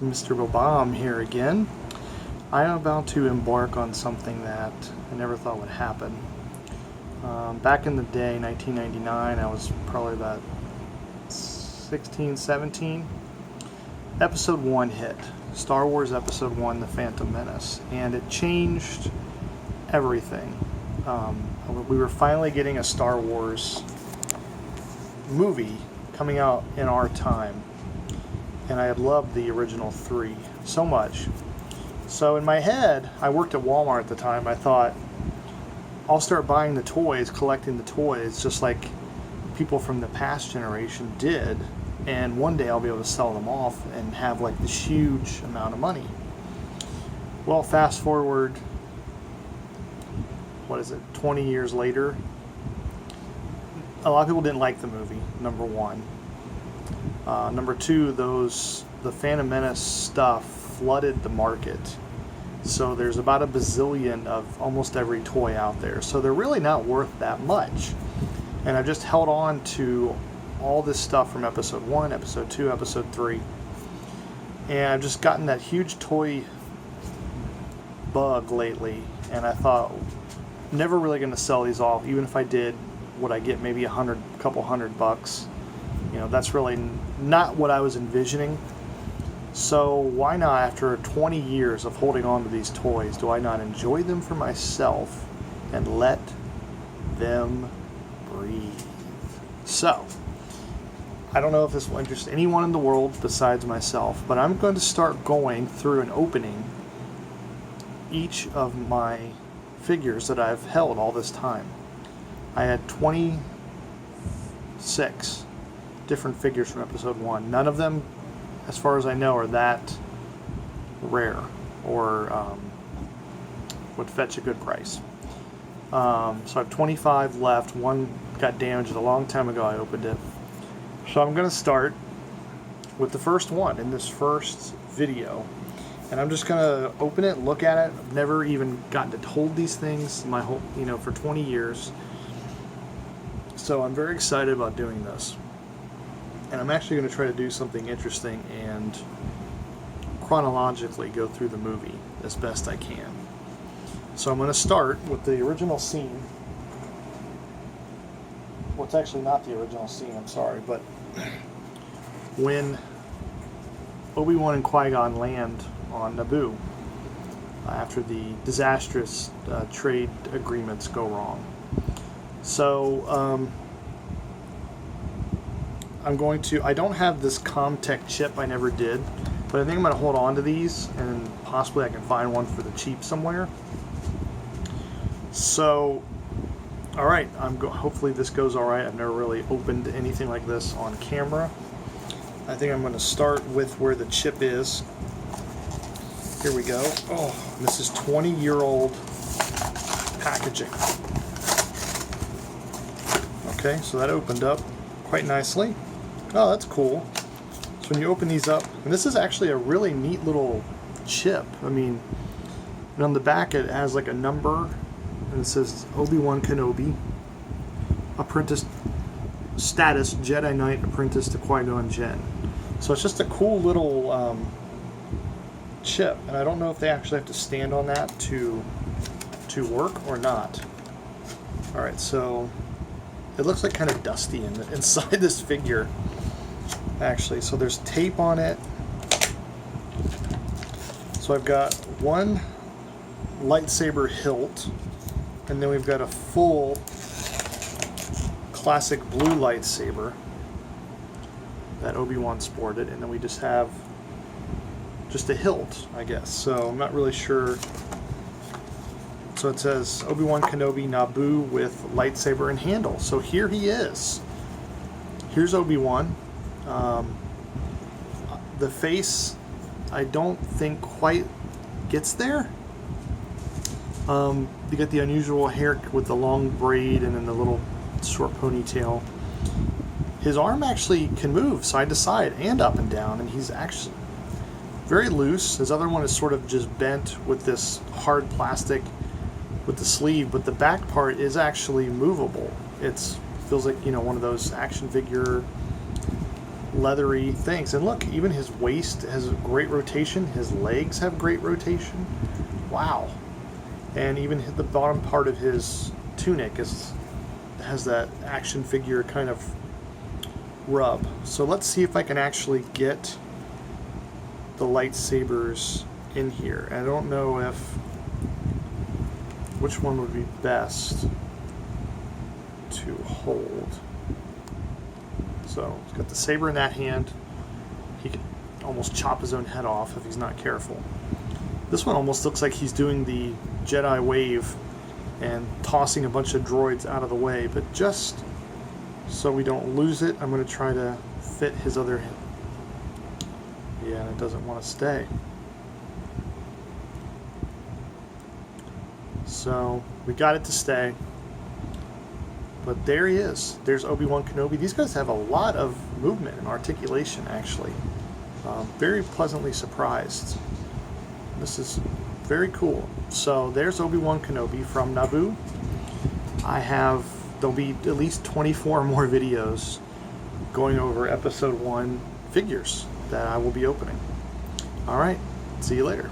Mr. BoBomb here again. I am about to embark on something that I never thought would happen. Back in the day, 1999, I was probably about 16, 17. Episode 1 hit. Star Wars Episode 1, The Phantom Menace. And it changed everything. We were finally getting a Star Wars movie coming out in our time. And I had loved the original 3 so much. So in my head, I worked at Walmart at the time. I thought, I'll start buying the toys, collecting the toys, just like people from the past generation did. And one day I'll be able to sell them off and have like this huge amount of money. Well, fast forward, 20 years later, a lot of people didn't like the movie, number one. Number two, the Phantom Menace stuff flooded the market. So there's about a bazillion of almost every toy out there. So they're really not worth that much. And I've just held on to all this stuff from Episode 1, Episode 2, Episode 3. And I've just gotten that huge toy bug lately. And I thought, never really going to sell these off. Even if I did, would I get maybe a couple $100? You know, that's really not what I was envisioning. So why not, after 20 years of holding on to these toys, do I not enjoy them for myself and let them breathe? So, I don't know if this will interest anyone in the world besides myself, but I'm going to start going through and opening each of my figures that I've held all this time. I had 26 different figures from Episode 1. None of them, as far as I know, are that rare or would fetch a good price. So I have 25 left. One got damaged a long time ago. I opened it. So I'm going to start with the first one in this first video. And I'm just going to open it, look at it. I've never even gotten to hold these things my whole, for 20 years. So I'm very excited about doing this. And I'm actually going to try to do something interesting and chronologically go through the movie as best I can. So I'm going to start with the original scene. Well, it's actually not the original scene, I'm sorry, but when Obi-Wan and Qui-Gon land on Naboo after the disastrous trade agreements go wrong. So, I don't have this Comtech chip, I never did, but I think I'm going to hold on to these, and possibly I can find one for the cheap somewhere. So, alright, hopefully this goes alright. I've never really opened anything like this on camera. I think I'm going to start with where the chip is. Here we go. Oh, this is 20-year-old packaging. Okay, so that opened up quite nicely. Oh, that's cool. So when you open these up, and this is actually a really neat little chip. I mean, and on the back it has like a number, and it says Obi-Wan Kenobi, apprentice status, Jedi Knight apprentice to Qui-Gon Jinn. So it's just a cool little chip, and I don't know if they actually have to stand on that to work or not. Alright, so it looks like kind of dusty inside this figure, actually. So there's tape on it. So I've got one lightsaber hilt, and then we've got a full classic blue lightsaber that Obi-Wan sported, and then we just have just a hilt, I guess. So I'm not really sure. So it says Obi-Wan Kenobi Naboo with lightsaber and handle. So here he is. Here's Obi-Wan. The face, I don't think quite gets there. You get the unusual hair with the long braid and then the little short ponytail. His arm actually can move side to side and up and down, and he's actually very loose. His other one is sort of just bent with this hard plastic with the sleeve, but the back part is actually movable. It feels like, one of those action figure leathery things. And look, even his waist has great rotation. His legs have great rotation. Wow. And even the bottom part of his tunic has that action figure kind of rub. So let's see if I can actually get the lightsabers in here. I don't know which one would be best to hold. So he's got the saber in that hand. He can almost chop his own head off if he's not careful. This one almost looks like he's doing the Jedi wave and tossing a bunch of droids out of the way, but just so we don't lose it, I'm going to try to fit his other hand. Yeah, it doesn't want to stay. So we got it to stay. But there he is. There's Obi-Wan Kenobi. These guys have a lot of movement and articulation, actually. Very pleasantly surprised. This is very cool. So there's Obi-Wan Kenobi from Naboo. There'll be at least 24 more videos going over Episode 1 figures that I will be opening. Alright, see you later.